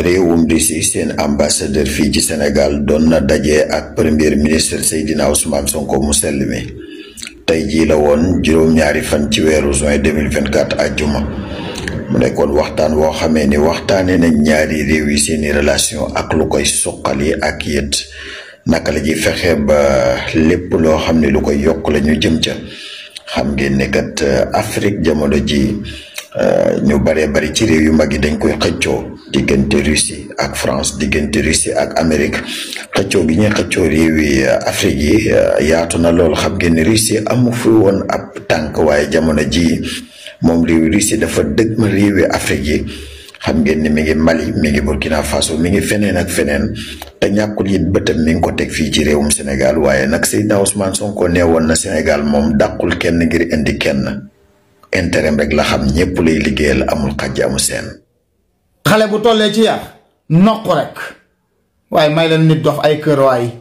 réewum Russie seen ambassadeur fii ci Sénégal doon na daje ak premier ministre Seydina Ousmane Sonko mu sell mi tey jii la woon juróom-ñaari fan ci weeru juin 2024 àjjuma mu nekkoon waxtaan woo xamee ni waxtaane nañ ñaari réew yi seeni relation ak lu koy suqali ak it naka la ji fexe ba lépp loo xam ne lu koy yokk la ñu jëm ca xam ngeen ne kat Afrique jamono ji ñu bari ci réew yu mag yi dañ koy xëccoo diggante Russie ak France diggante Russie ak Amérique xëccoo gi ñuy xëccoo réew yi Afrique yi yaatu na lool xam ngeen ne Russie amu fi woon ab tànk waaye jamono ji moom réew Russie dafa dëgg ma réewi Afrique yi xam ngeen ni mi ngi Mali mi ngi Burkina Faso mi ngi feneen ak feneen te ñàkkul it bëtam mi ngi ko teg fii ci réewum Sénégal waaye nag Seydina Ousmane Sonko neewoon na Sénégal moom dàqul kenn ngir indi kenn intérêt rek la xam ñëpp lay liggéeyal amul xàjj amul seen. xale bu tollee ci yar noq rek waaye may leen nit dox ay kër waay.